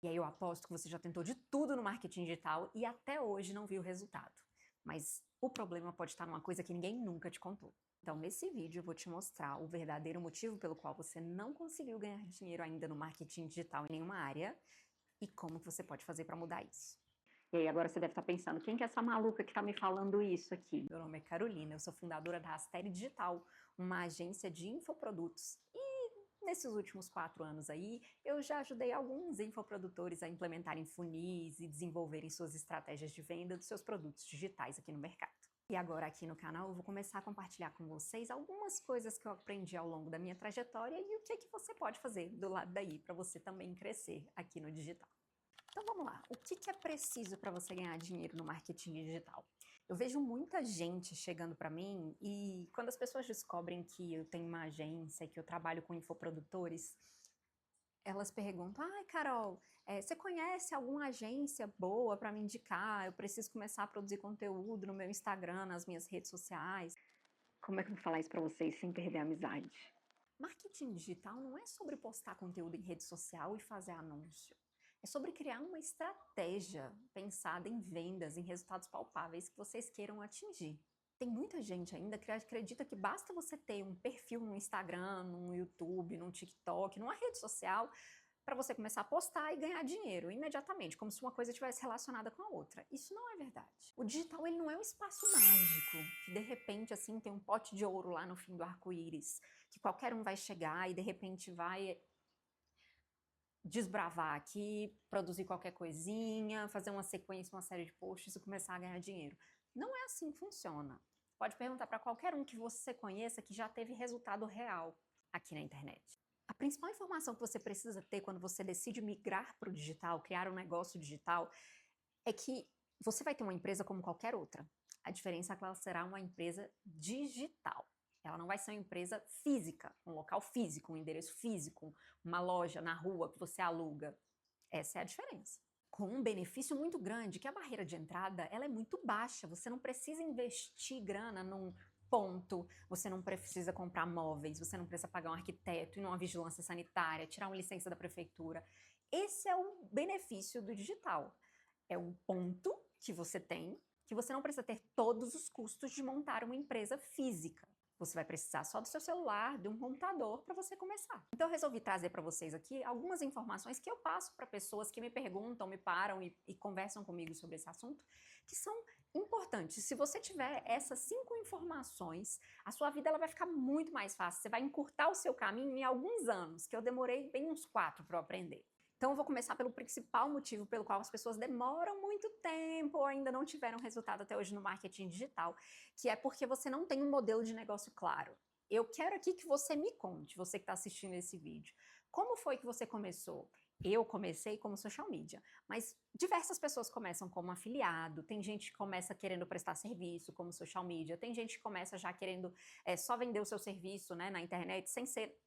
E aí eu aposto que você já tentou de tudo no marketing digital e até hoje não viu o resultado. Mas o problema pode estar numa coisa que ninguém nunca te contou. Então, nesse vídeo eu vou te mostrar o verdadeiro motivo pelo qual você não conseguiu ganhar dinheiro ainda no marketing digital em nenhuma área e como que você pode fazer para mudar isso. E aí agora você deve estar pensando, quem que é essa maluca que está me falando isso aqui? Meu nome é Carolina, eu sou fundadora da Asteri Digital, uma agência de infoprodutos. E nesses últimos 4 anos aí, eu já ajudei alguns infoprodutores a implementarem funis e desenvolverem suas estratégias de venda dos seus produtos digitais aqui no mercado. E agora aqui no canal eu vou começar a compartilhar com vocês algumas coisas que eu aprendi ao longo da minha trajetória e o que você pode fazer do lado daí para você também crescer aqui no digital. Então vamos lá, o que é preciso para você ganhar dinheiro no marketing digital? Eu vejo muita gente chegando para mim e quando as pessoas descobrem que eu tenho uma agência, que eu trabalho com infoprodutores, elas perguntam, ai Carol, você conhece alguma agência boa para me indicar? Eu preciso começar a produzir conteúdo no meu Instagram, nas minhas redes sociais. Como é que eu vou falar isso para vocês sem perder a amizade? Marketing digital não é sobre postar conteúdo em rede social e fazer anúncio. É sobre criar uma estratégia pensada em vendas, em resultados palpáveis que vocês queiram atingir. Tem muita gente ainda que acredita que basta você ter um perfil no Instagram, no YouTube, no TikTok, numa rede social, para você começar a postar e ganhar dinheiro imediatamente, como se uma coisa estivesse relacionada com a outra. Isso não é verdade. O digital ele não é um espaço mágico, que de repente assim tem um pote de ouro lá no fim do arco-íris, que qualquer um vai chegar e de repente vai desbravar aqui, produzir qualquer coisinha, fazer uma sequência, uma série de posts e começar a ganhar dinheiro. Não é assim que funciona. Pode perguntar para qualquer um que você conheça que já teve resultado real aqui na internet. A principal informação que você precisa ter quando você decide migrar para o digital, criar um negócio digital, é que você vai ter uma empresa como qualquer outra. A diferença é que ela será uma empresa digital. Ela não vai ser uma empresa física, um local físico, um endereço físico, uma loja na rua que você aluga. Essa é a diferença. Com um benefício muito grande, que a barreira de entrada ela é muito baixa. Você não precisa investir grana num ponto, você não precisa comprar móveis, você não precisa pagar um arquiteto e numa vigilância sanitária, tirar uma licença da prefeitura. Esse é o benefício do digital. É um ponto que você tem, que você não precisa ter todos os custos de montar uma empresa física. Você vai precisar só do seu celular, de um computador para você começar. Então eu resolvi trazer para vocês aqui algumas informações que eu passo para pessoas que me perguntam, me param e conversam comigo sobre esse assunto, que são importantes. Se você tiver essas 5 informações, a sua vida ela vai ficar muito mais fácil. Você vai encurtar o seu caminho em alguns anos, que eu demorei bem uns 4 para aprender. Então eu vou começar pelo principal motivo pelo qual as pessoas demoram muito tempo ou ainda não tiveram resultado até hoje no marketing digital, que é porque você não tem um modelo de negócio claro. Eu quero aqui que você me conte, você que está assistindo esse vídeo, como foi que você começou? Eu comecei como social media, mas diversas pessoas começam como afiliado, tem gente que começa querendo prestar serviço como social media, tem gente que começa já querendo só vender o seu serviço, né, na internet sem ser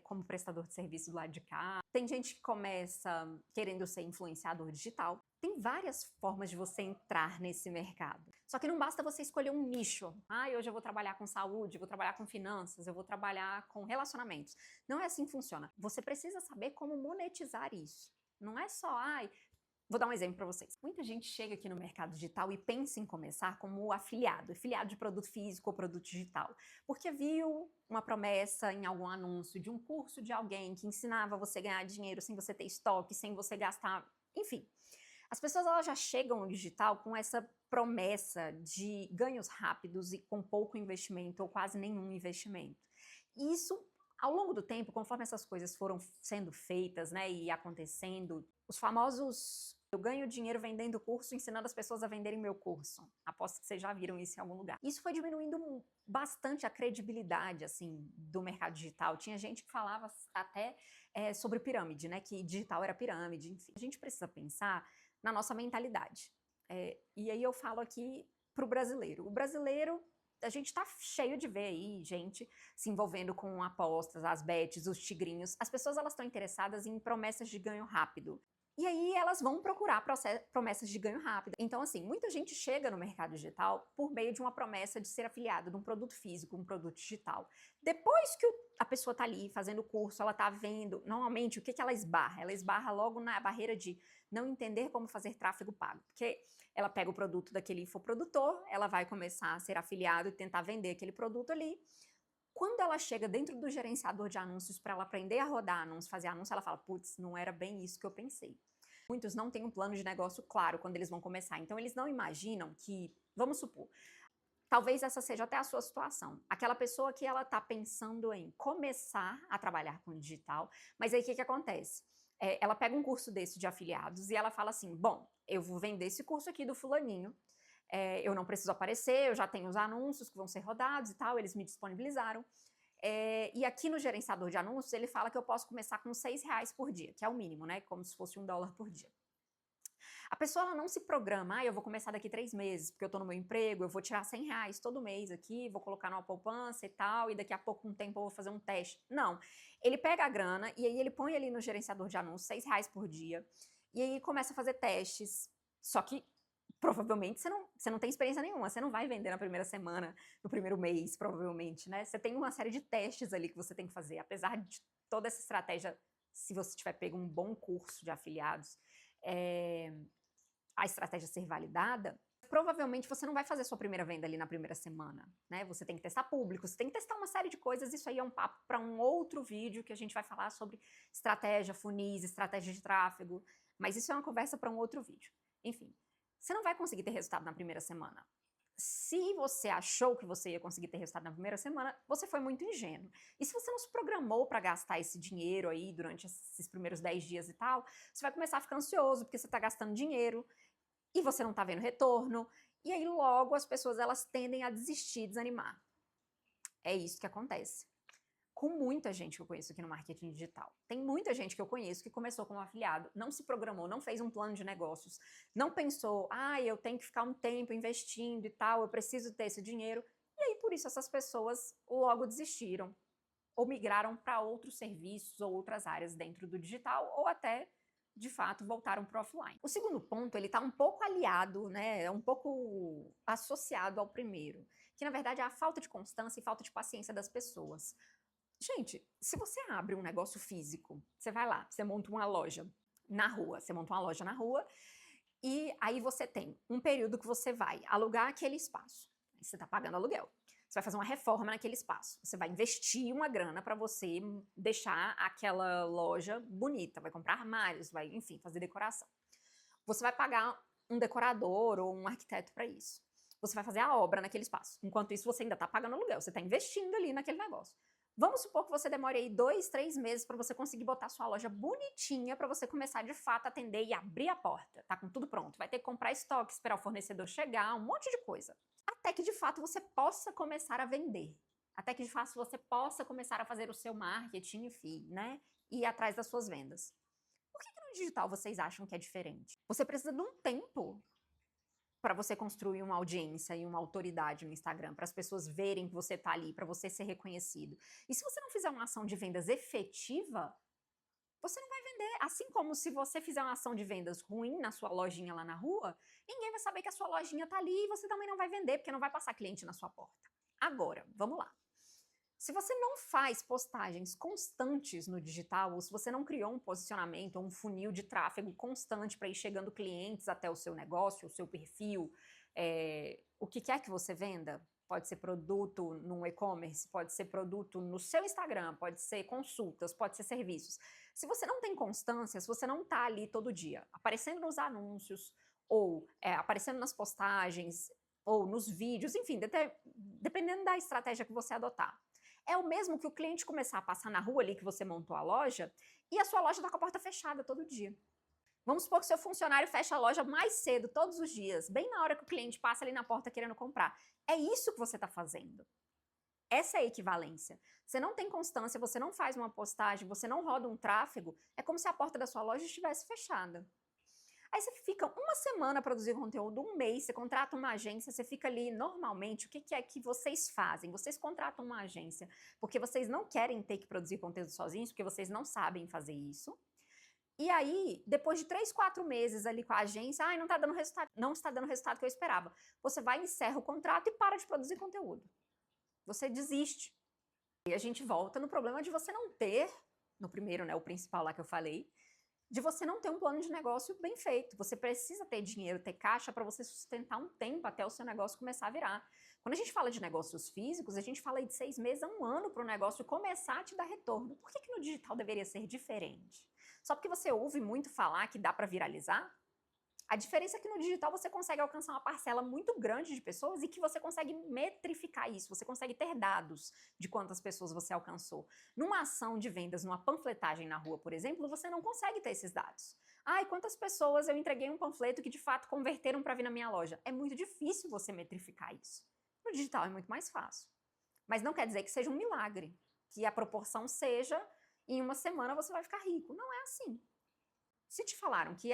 como prestador de serviço do lado de cá. Tem gente que começa querendo ser influenciador digital. Tem várias formas de você entrar nesse mercado. Só que não basta você escolher um nicho. Ah, hoje eu vou trabalhar com saúde, vou trabalhar com finanças, eu vou trabalhar com relacionamentos. Não é assim que funciona. Você precisa saber como monetizar isso. Não é só, vou dar um exemplo para vocês. Muita gente chega aqui no mercado digital e pensa em começar como afiliado de produto físico ou produto digital, porque viu uma promessa em algum anúncio de um curso de alguém que ensinava você a ganhar dinheiro sem você ter estoque, sem você gastar, enfim. As pessoas elas já chegam no digital com essa promessa de ganhos rápidos e com pouco investimento ou quase nenhum investimento. E isso, ao longo do tempo, conforme essas coisas foram sendo feitas, né, e acontecendo, os famosos eu ganho dinheiro vendendo curso, ensinando as pessoas a venderem meu curso. Aposto que vocês já viram isso em algum lugar. Isso foi diminuindo bastante a credibilidade, assim, do mercado digital. Tinha gente que falava até sobre pirâmide, né? Que digital era pirâmide, enfim. A gente precisa pensar na nossa mentalidade. E aí eu falo aqui pro brasileiro. O brasileiro, a gente tá cheio de ver aí gente se envolvendo com apostas, as bets, os tigrinhos. As pessoas elas estão interessadas em promessas de ganho rápido. E aí elas vão procurar promessas de ganho rápido. Então, assim, muita gente chega no mercado digital por meio de uma promessa de ser afiliado de um produto físico, um produto digital. Depois que a pessoa está ali fazendo o curso, ela está vendo, normalmente, o que ela esbarra? Ela esbarra logo na barreira de não entender como fazer tráfego pago. Porque ela pega o produto daquele infoprodutor, ela vai começar a ser afiliado e tentar vender aquele produto ali. Quando ela chega dentro do gerenciador de anúncios para ela aprender a rodar anúncios, fazer anúncio, ela fala, putz, não era bem isso que eu pensei. Muitos não têm um plano de negócio claro quando eles vão começar, então eles não imaginam que, vamos supor, talvez essa seja até a sua situação. Aquela pessoa que ela está pensando em começar a trabalhar com digital, mas aí o que acontece? Ela pega um curso desse de afiliados e ela fala assim, bom, eu vou vender esse curso aqui do fulaninho, eu não preciso aparecer, eu já tenho os anúncios que vão ser rodados e tal, eles me disponibilizaram. E aqui no gerenciador de anúncios, ele fala que eu posso começar com R$6 por dia, que é o mínimo, né? Como se fosse $1 por dia. A pessoa ela não se programa, eu vou começar daqui 3 meses, porque eu tô no meu emprego, eu vou tirar R$100 todo mês aqui, vou colocar numa poupança e tal, e daqui a pouco, um tempo, eu vou fazer um teste. Não. Ele pega a grana e aí ele põe ali no gerenciador de anúncios R$6 por dia, e aí começa a fazer testes. Só que provavelmente você não tem experiência nenhuma, você não vai vender na primeira semana, no primeiro mês, provavelmente, né? Você tem uma série de testes ali que você tem que fazer, apesar de toda essa estratégia, se você tiver pego um bom curso de afiliados, a estratégia ser validada, provavelmente você não vai fazer sua primeira venda ali na primeira semana, né? Você tem que testar público, você tem que testar uma série de coisas, isso aí é um papo para um outro vídeo que a gente vai falar sobre estratégia, funis, estratégia de tráfego, mas isso é uma conversa para um outro vídeo. Enfim, você não vai conseguir ter resultado na primeira semana. Se você achou que você ia conseguir ter resultado na primeira semana, você foi muito ingênuo. E se você não se programou para gastar esse dinheiro aí durante esses primeiros 10 dias e tal, você vai começar a ficar ansioso porque você está gastando dinheiro e você não está vendo retorno, e aí logo as pessoas elas tendem a desistir, desanimar. É isso que acontece com muita gente que eu conheço aqui no marketing digital. Tem muita gente que eu conheço que começou como afiliado, não se programou, não fez um plano de negócios, não pensou, eu tenho que ficar um tempo investindo e tal, eu preciso ter esse dinheiro, e aí por isso essas pessoas logo desistiram, ou migraram para outros serviços ou outras áreas dentro do digital, ou até de fato, voltaram para o offline. O segundo ponto, ele está um pouco aliado, né, um pouco associado ao primeiro, que na verdade é a falta de constância e falta de paciência das pessoas. Gente, se você abre um negócio físico, você vai lá, você monta uma loja na rua, e aí você tem um período que você vai alugar aquele espaço, você está pagando aluguel. Você vai fazer uma reforma naquele espaço. Você vai investir uma grana para você deixar aquela loja bonita. Vai comprar armários, vai, enfim, fazer decoração. Você vai pagar um decorador ou um arquiteto para isso. Você vai fazer a obra naquele espaço. Enquanto isso, você ainda está pagando aluguel. Você está investindo ali naquele negócio. Vamos supor que você demore aí 2, 3 meses para você conseguir botar sua loja bonitinha para você começar de fato a atender e abrir a porta. Tá com tudo pronto. Vai ter que comprar estoque, esperar o fornecedor chegar, um monte de coisa. Até que de fato você possa começar a vender. Até que de fato você possa começar a fazer o seu marketing, enfim, né? E ir atrás das suas vendas. Por que no digital vocês acham que é diferente? Você precisa de um tempo para você construir uma audiência e uma autoridade no Instagram, para as pessoas verem que você está ali, para você ser reconhecido. E se você não fizer uma ação de vendas efetiva, você não vai vender. Assim como se você fizer uma ação de vendas ruim na sua lojinha lá na rua, ninguém vai saber que a sua lojinha está ali e você também não vai vender, porque não vai passar cliente na sua porta. Agora, vamos lá. Se você não faz postagens constantes no digital, ou se você não criou um posicionamento, um funil de tráfego constante para ir chegando clientes até o seu negócio, o seu perfil, o que quer que você venda, pode ser produto num e-commerce, pode ser produto no seu Instagram, pode ser consultas, pode ser serviços. Se você não tem constância, se você não está ali todo dia, aparecendo nos anúncios, ou aparecendo nas postagens, ou nos vídeos, enfim, dependendo da estratégia que você adotar. É o mesmo que o cliente começar a passar na rua ali que você montou a loja e a sua loja está com a porta fechada todo dia. Vamos supor que seu funcionário fecha a loja mais cedo, todos os dias, bem na hora que o cliente passa ali na porta querendo comprar. É isso que você está fazendo. Essa é a equivalência. Você não tem constância, você não faz uma postagem, você não roda um tráfego, é como se a porta da sua loja estivesse fechada. Aí você fica uma semana produzindo conteúdo, um mês, você contrata uma agência, você fica ali normalmente, o que é que vocês fazem? Vocês contratam uma agência porque vocês não querem ter que produzir conteúdo sozinhos, porque vocês não sabem fazer isso. E aí, depois de 3, 4 meses ali com a agência, ai, não tá dando resultado, não está dando o resultado que eu esperava. Você vai, encerra o contrato e para de produzir conteúdo. Você desiste. E a gente volta no problema de você não ter, no primeiro, né, o principal lá que eu falei, de você não ter um plano de negócio bem feito. Você precisa ter dinheiro, ter caixa para você sustentar um tempo até o seu negócio começar a virar. Quando a gente fala de negócios físicos, a gente fala aí de 6 meses a 1 ano para o negócio começar a te dar retorno. Por que no digital deveria ser diferente? Só porque você ouve muito falar que dá para viralizar? A diferença é que no digital você consegue alcançar uma parcela muito grande de pessoas e que você consegue metrificar isso, você consegue ter dados de quantas pessoas você alcançou. Numa ação de vendas, numa panfletagem na rua, por exemplo, você não consegue ter esses dados. Ai, quantas pessoas eu entreguei um panfleto que de fato converteram para vir na minha loja? É muito difícil você metrificar isso. No digital é muito mais fácil. Mas não quer dizer que seja um milagre, que a proporção seja em 1 semana você vai ficar rico. Não é assim. Se te falaram que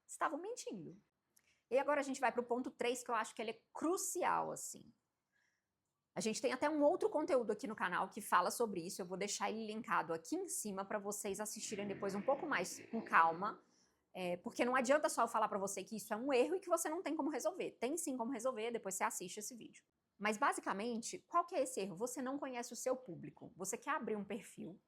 estavam mentindo. E agora a gente vai para o ponto 3, que eu acho que ele é crucial, assim. A gente tem até um outro conteúdo aqui no canal que fala sobre isso, eu vou deixar ele linkado aqui em cima para vocês assistirem depois um pouco mais com calma, porque não adianta só eu falar para você que isso é um erro e que você não tem como resolver. Tem sim como resolver, depois você assiste esse vídeo. Mas basicamente, qual que é esse erro? Você não conhece o seu público. Você quer abrir um perfil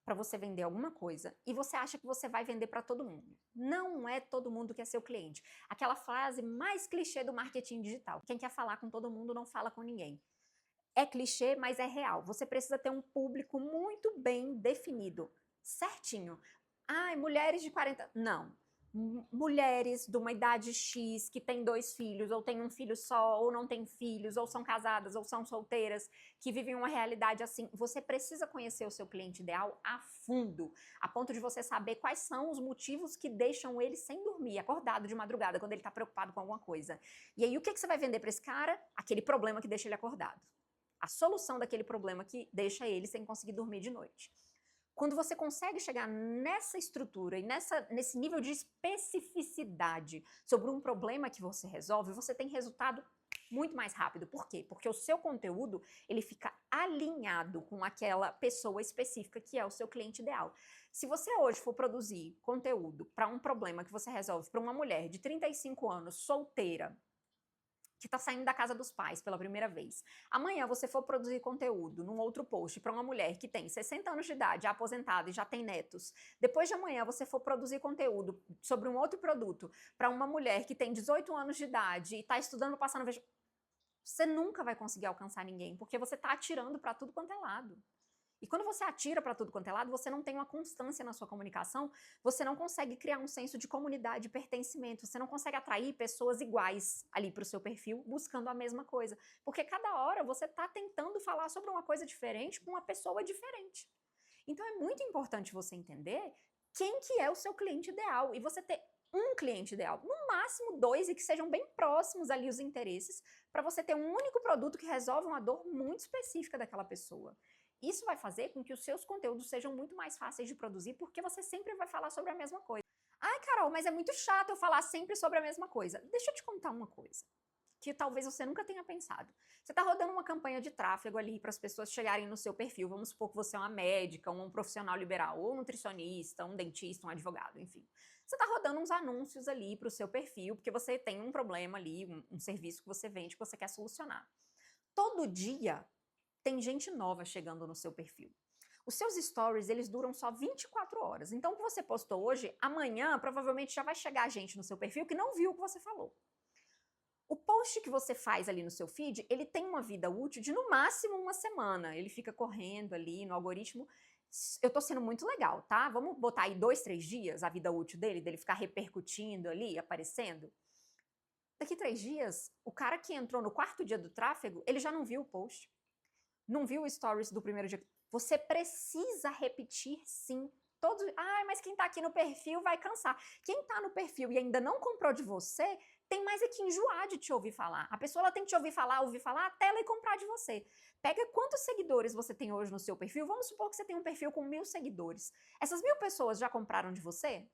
para você vender alguma coisa e você acha que você vai vender para todo mundo. Não é todo mundo que é seu cliente. Aquela frase mais clichê do marketing digital. Quem quer falar com todo mundo não fala com ninguém. É clichê, mas é real. Você precisa ter um público muito bem definido, certinho. Ai, mulheres de 40... Não. Mulheres de uma idade X que tem 2 filhos, ou tem um filho só, ou não tem filhos, ou são casadas, ou são solteiras, que vivem uma realidade assim. Você precisa conhecer o seu cliente ideal a fundo, a ponto de você saber quais são os motivos que deixam ele sem dormir, acordado de madrugada, quando ele está preocupado com alguma coisa. E aí, o que você vai vender para esse cara? Aquele problema que deixa ele acordado. A solução daquele problema que deixa ele sem conseguir dormir de noite. Quando você consegue chegar nessa estrutura e nesse nível de especificidade sobre um problema que você resolve, você tem resultado muito mais rápido. Por quê? Porque o seu conteúdo, ele fica alinhado com aquela pessoa específica que é o seu cliente ideal. Se você hoje for produzir conteúdo para um problema que você resolve para uma mulher de 35 anos, solteira, que está saindo da casa dos pais pela primeira vez. Amanhã você for produzir conteúdo num outro post para uma mulher que tem 60 anos de idade, aposentada e já tem netos. Depois de amanhã você for produzir conteúdo sobre um outro produto para uma mulher que tem 18 anos de idade e está estudando passar no vestibular. Você nunca vai conseguir alcançar ninguém, porque você está atirando para tudo quanto é lado. E quando você atira para tudo quanto é lado, você não tem uma constância na sua comunicação, você não consegue criar um senso de comunidade e pertencimento, você não consegue atrair pessoas iguais ali para o seu perfil, buscando a mesma coisa. Porque cada hora você está tentando falar sobre uma coisa diferente com uma pessoa diferente. Então é muito importante você entender quem que é o seu cliente ideal e você ter um cliente ideal, no máximo 2, e que sejam bem próximos ali os interesses, para você ter um único produto que resolve uma dor muito específica daquela pessoa. Isso vai fazer com que os seus conteúdos sejam muito mais fáceis de produzir, porque você sempre vai falar sobre a mesma coisa. Ai, Carol, mas é muito chato eu falar sempre sobre a mesma coisa. Deixa eu te contar uma coisa, que talvez você nunca tenha pensado. Você está rodando uma campanha de tráfego ali para as pessoas chegarem no seu perfil. Vamos supor que você é uma médica, um profissional liberal, ou um nutricionista, um dentista, um advogado, enfim. Você está rodando uns anúncios ali para o seu perfil, porque você tem um problema ali, um serviço que você vende, que você quer solucionar. Todo dia tem gente nova chegando no seu perfil. Os seus stories, eles duram só 24 horas. Então, o que você postou hoje, amanhã, provavelmente já vai chegar gente no seu perfil que não viu o que você falou. O post que você faz ali no seu feed, ele tem uma vida útil de no máximo 1 semana. Ele fica correndo ali no algoritmo. Eu tô sendo muito legal, tá? Vamos botar aí 2, 3 dias a vida útil dele ficar repercutindo ali, aparecendo. Daqui 3 dias, o cara que entrou no 4º dia do tráfego, ele já não viu o post. Não viu o stories do primeiro dia. Você precisa repetir, sim. Mas quem tá aqui no perfil vai cansar. Quem tá no perfil e ainda não comprou de você, tem mais é que enjoar de te ouvir falar. A pessoa ela tem que te ouvir falar, até ela ir comprar de você. Pega quantos seguidores você tem hoje no seu perfil. Vamos supor que você tem um perfil com 1000 seguidores. Essas 1000 pessoas já compraram de você?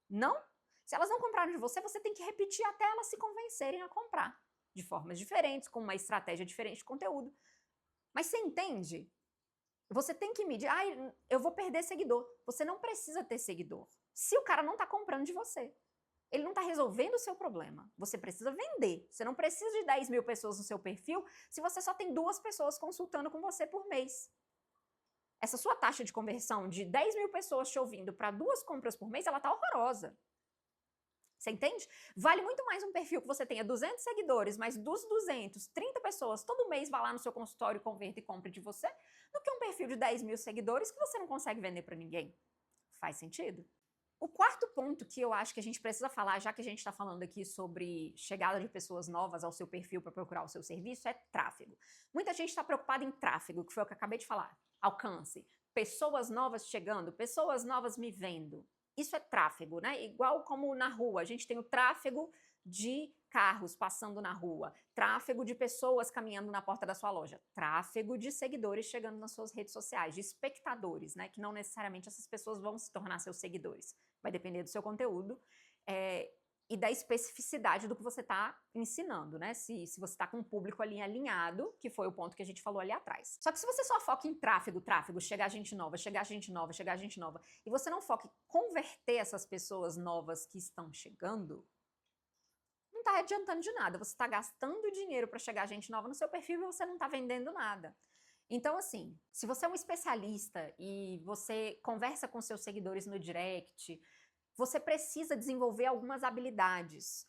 Não? Se elas não compraram de você, você tem que repetir até elas se convencerem a comprar. De formas diferentes, com uma estratégia diferente de conteúdo. Mas você entende? Você tem que medir. Eu vou perder seguidor. Você não precisa ter seguidor. se o cara não está comprando de você. Ele não está resolvendo o seu problema. Você precisa vender. Você não precisa de 10 mil pessoas no seu perfil se você só tem 2 pessoas consultando com você por mês. Essa sua taxa de conversão de 10 mil pessoas te ouvindo para 2 compras por mês, ela está horrorosa. Você entende? Vale muito mais um perfil que você tenha 200 seguidores, mas dos 200, 30 pessoas todo mês vá lá no seu consultório, converta e compre de você, do que um perfil de 10 mil seguidores que você não consegue vender para ninguém. Faz sentido? O quarto ponto que eu acho que a gente precisa falar, já que a gente está falando aqui sobre chegada de pessoas novas ao seu perfil para procurar o seu serviço, é tráfego. Muita gente está preocupada em tráfego, que foi o que eu acabei de falar. Alcance, pessoas novas chegando, pessoas novas me vendo. Isso é tráfego, né? Igual como na rua, a gente tem o tráfego de carros passando na rua, tráfego de pessoas caminhando na porta da sua loja, tráfego de seguidores chegando nas suas redes sociais, de espectadores, né? Que não necessariamente essas pessoas vão se tornar seus seguidores. Vai depender do seu conteúdo e da especificidade do que você está ensinando, né? Se você está com um público ali alinhado, que foi o ponto que a gente falou ali atrás. Só que se você só foca em tráfego, chegar gente nova, chegar gente nova, chegar gente nova, e você não foca em converter essas pessoas novas que estão chegando, não está adiantando de nada. Você está gastando dinheiro para chegar gente nova no seu perfil e você não está vendendo nada. Então, assim, se você é um especialista e você conversa com seus seguidores no direct, você precisa desenvolver algumas habilidades.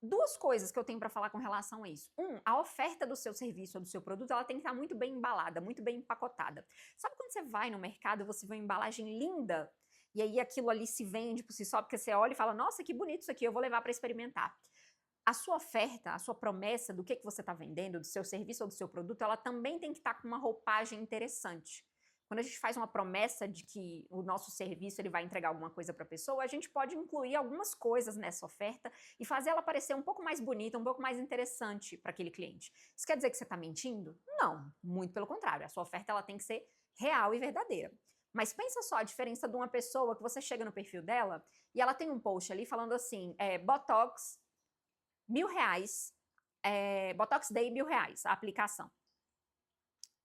2 coisas que eu tenho para falar com relação a isso. A oferta do seu serviço ou do seu produto, ela tem que estar muito bem embalada, muito bem empacotada. Sabe quando você vai no mercado e você vê uma embalagem linda e aí aquilo ali se vende por si só, porque você olha e fala, nossa, que bonito isso aqui, eu vou levar para experimentar. A sua oferta, a sua promessa do que você está vendendo, do seu serviço ou do seu produto, ela também tem que estar com uma roupagem interessante. Quando a gente faz uma promessa de que o nosso serviço ele vai entregar alguma coisa para a pessoa, a gente pode incluir algumas coisas nessa oferta e fazer ela parecer um pouco mais bonita, um pouco mais interessante para aquele cliente. Isso quer dizer que você está mentindo? Não, muito pelo contrário. A sua oferta ela tem que ser real e verdadeira. Mas pensa só a diferença de uma pessoa que você chega no perfil dela e ela tem um post ali falando assim, Botox, R$1.000, Botox Day, R$1.000, a aplicação.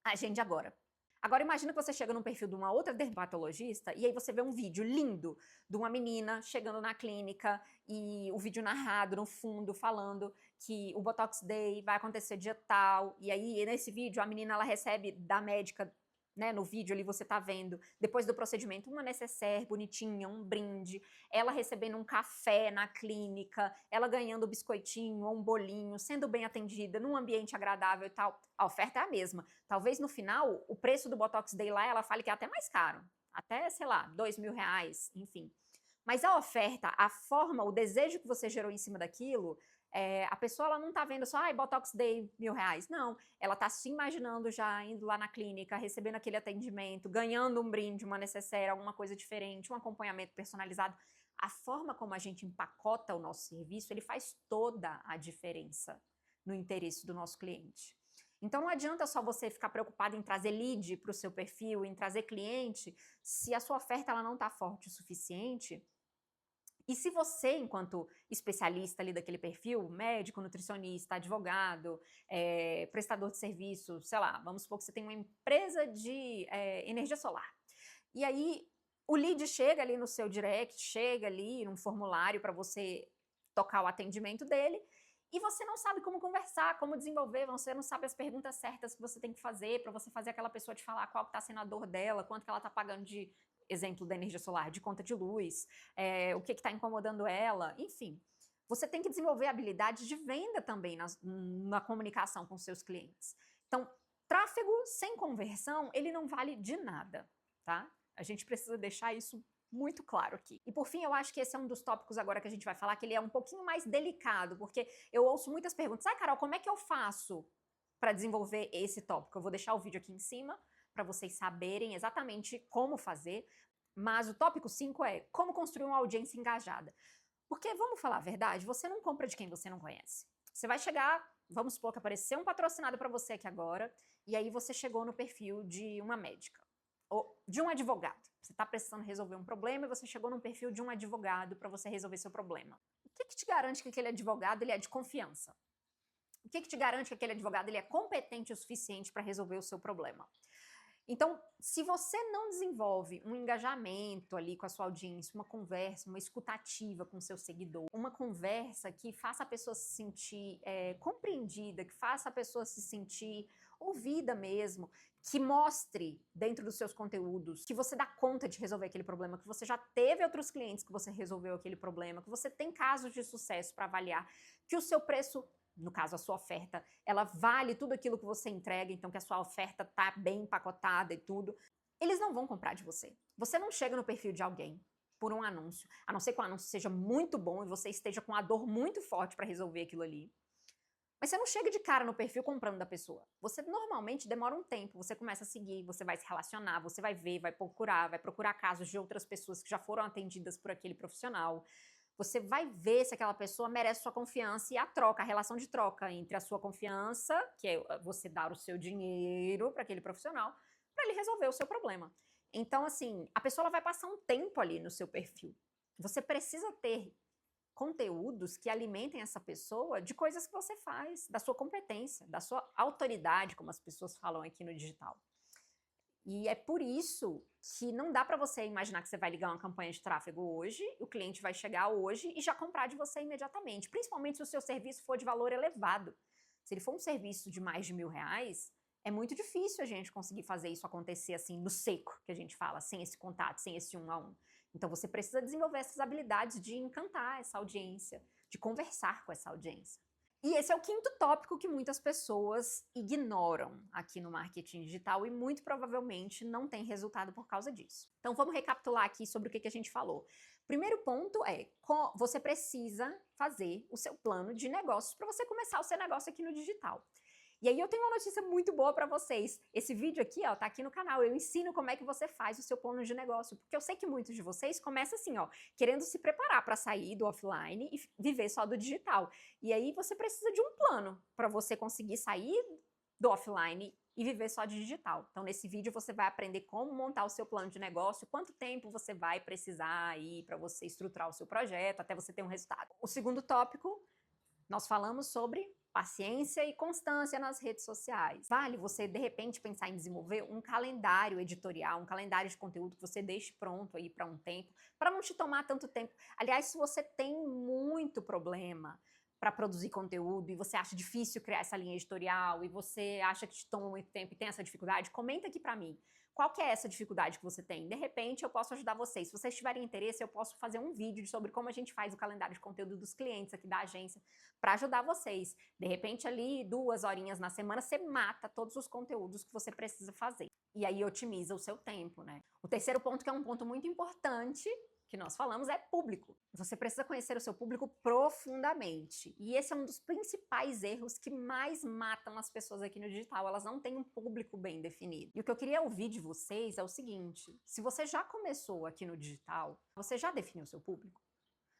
Agende agora. Agora imagina que você chega no perfil de uma outra dermatologista e aí você vê um vídeo lindo de uma menina chegando na clínica e o vídeo narrado no fundo falando que o Botox Day vai acontecer dia tal, e aí nesse vídeo a menina ela recebe da médica, né, no vídeo ali você tá vendo, depois do procedimento, uma nécessaire bonitinha, um brinde, ela recebendo um café na clínica, ela ganhando um biscoitinho ou um bolinho, sendo bem atendida, num ambiente agradável e tal. A oferta é a mesma. Talvez no final, o preço do Botox Day lá, ela fale que é até mais caro. Até, sei lá, R$2.000, enfim. Mas a oferta, a forma, o desejo que você gerou em cima daquilo, a pessoa ela não está vendo só, Botox Day, R$1.000. Não, ela está se imaginando já indo lá na clínica, recebendo aquele atendimento, ganhando um brinde, uma necessaire, alguma coisa diferente, um acompanhamento personalizado. A forma como a gente empacota o nosso serviço, ele faz toda a diferença no interesse do nosso cliente. Então não adianta só você ficar preocupado em trazer lead para o seu perfil, em trazer cliente, se a sua oferta ela não está forte o suficiente. E se você, enquanto especialista ali daquele perfil, médico, nutricionista, advogado, prestador de serviço, sei lá, vamos supor que você tem uma empresa de energia solar. E aí o lead chega ali no seu direct, chega ali num formulário para você tocar o atendimento dele, e você não sabe como conversar, como desenvolver, você não sabe as perguntas certas que você tem que fazer para você fazer aquela pessoa te falar qual que está sendo a dor dela, quanto que ela está pagando de, exemplo da energia solar, de conta de luz, o que está incomodando ela, enfim. Você tem que desenvolver habilidades de venda também na comunicação com seus clientes. Então, tráfego sem conversão, ele não vale de nada, tá? A gente precisa deixar isso muito claro aqui. E por fim, eu acho que esse é um dos tópicos agora que a gente vai falar, que ele é um pouquinho mais delicado, porque eu ouço muitas perguntas, Carol, como é que eu faço para desenvolver esse tópico? Eu vou deixar o vídeo aqui em cima para vocês saberem exatamente como fazer, mas o tópico 5 é como construir uma audiência engajada. Porque, vamos falar a verdade, você não compra de quem você não conhece. Você vai chegar, vamos supor que apareceu um patrocinado para você aqui agora, e aí você chegou no perfil de uma médica, ou de um advogado. Você está precisando resolver um problema e você chegou no perfil de um advogado para você resolver seu problema. O que te garante que aquele advogado ele é de confiança? O que te garante que aquele advogado ele é competente o suficiente para resolver o seu problema? Então, se você não desenvolve um engajamento ali com a sua audiência, uma conversa, uma escutativa com o seu seguidor, uma conversa que faça a pessoa se sentir compreendida, que faça a pessoa se sentir ouvida mesmo, que mostre dentro dos seus conteúdos que você dá conta de resolver aquele problema, que você já teve outros clientes que você resolveu aquele problema, que você tem casos de sucesso para avaliar, que o seu preço, no caso a sua oferta, ela vale tudo aquilo que você entrega, então que a sua oferta tá bem empacotada e tudo, eles não vão comprar de você. Você não chega no perfil de alguém por um anúncio, a não ser que o anúncio seja muito bom e você esteja com uma dor muito forte para resolver aquilo ali. Mas você não chega de cara no perfil comprando da pessoa. Você normalmente demora um tempo, você começa a seguir, você vai se relacionar, você vai ver, vai procurar casos de outras pessoas que já foram atendidas por aquele profissional. Você vai ver se aquela pessoa merece sua confiança e a troca, a relação de troca entre a sua confiança, que é você dar o seu dinheiro para aquele profissional, para ele resolver o seu problema. Então, assim, a pessoa ela vai passar um tempo ali no seu perfil. Você precisa ter conteúdos que alimentem essa pessoa de coisas que você faz, da sua competência, da sua autoridade, como as pessoas falam aqui no digital. E é por isso que não dá para você imaginar que você vai ligar uma campanha de tráfego hoje, o cliente vai chegar hoje e já comprar de você imediatamente, principalmente se o seu serviço for de valor elevado. Se ele for um serviço de mais de R$ 1.000, é muito difícil a gente conseguir fazer isso acontecer assim, no seco, que a gente fala, sem esse contato, sem esse 1 a 1. Então você precisa desenvolver essas habilidades de encantar essa audiência, de conversar com essa audiência. E esse é o quinto tópico que muitas pessoas ignoram aqui no marketing digital e muito provavelmente não tem resultado por causa disso. Então vamos recapitular aqui sobre o que a gente falou. Primeiro ponto é, você precisa fazer o seu plano de negócios para você começar o seu negócio aqui no digital. E aí eu tenho uma notícia muito boa para vocês. Esse vídeo aqui, ó, tá aqui no canal. Eu ensino como é que você faz o seu plano de negócio, porque eu sei que muitos de vocês começam assim, ó, querendo se preparar para sair do offline e viver só do digital. E aí você precisa de um plano para você conseguir sair do offline e viver só de digital. Então, nesse vídeo você vai aprender como montar o seu plano de negócio, quanto tempo você vai precisar aí para você estruturar o seu projeto, até você ter um resultado. O segundo tópico, nós falamos sobre paciência e constância nas redes sociais. Vale você, de repente, pensar em desenvolver um calendário editorial, um calendário de conteúdo que você deixe pronto aí para um tempo, para não te tomar tanto tempo. Aliás, se você tem muito problema para produzir conteúdo e você acha difícil criar essa linha editorial e você acha que te toma muito tempo e tem essa dificuldade, comenta aqui para mim. Qual que é essa dificuldade que você tem? De repente, eu posso ajudar vocês. Se vocês tiverem interesse, eu posso fazer um vídeo sobre como a gente faz o calendário de conteúdo dos clientes aqui da agência para ajudar vocês. De repente, ali, 2 horinhas na semana, você mata todos os conteúdos que você precisa fazer. E aí, otimiza o seu tempo, né? O terceiro ponto, que é um ponto muito importante, que nós falamos, é público. Você precisa conhecer o seu público profundamente. E esse é um dos principais erros que mais matam as pessoas aqui no digital. Elas não têm um público bem definido. E o que eu queria ouvir de vocês é o seguinte: se você já começou aqui no digital, você já definiu o seu público?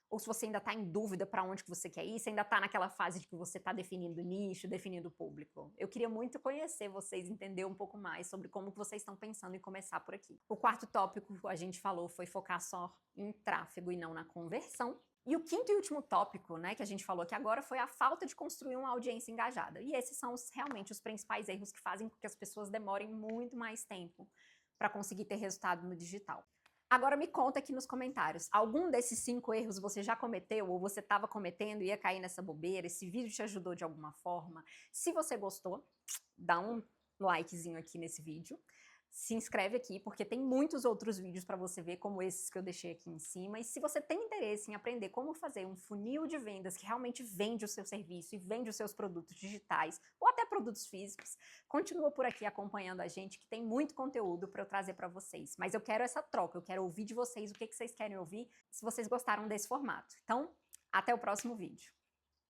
Ou se você ainda está em dúvida para onde que você quer ir, você ainda está naquela fase de que você está definindo o nicho, definindo o público. Eu queria muito conhecer vocês, entender um pouco mais sobre como que vocês estão pensando em começar por aqui. O quarto tópico que a gente falou foi focar só em tráfego e não na conversão. E o quinto e último tópico, né, que a gente falou aqui agora foi a falta de construir uma audiência engajada. E esses são realmente os principais erros que fazem com que as pessoas demorem muito mais tempo para conseguir ter resultado no digital. Agora me conta aqui nos comentários, algum desses 5 erros você já cometeu ou você estava cometendo e ia cair nessa bobeira? Esse vídeo te ajudou de alguma forma? Se você gostou, dá um likezinho aqui nesse vídeo. Se inscreve aqui, porque tem muitos outros vídeos para você ver, como esses que eu deixei aqui em cima. E se você tem interesse em aprender como fazer um funil de vendas que realmente vende o seu serviço e vende os seus produtos digitais, ou até produtos físicos, continua por aqui acompanhando a gente, que tem muito conteúdo para eu trazer para vocês. Mas eu quero essa troca, eu quero ouvir de vocês o que vocês querem ouvir, se vocês gostaram desse formato. Então, até o próximo vídeo.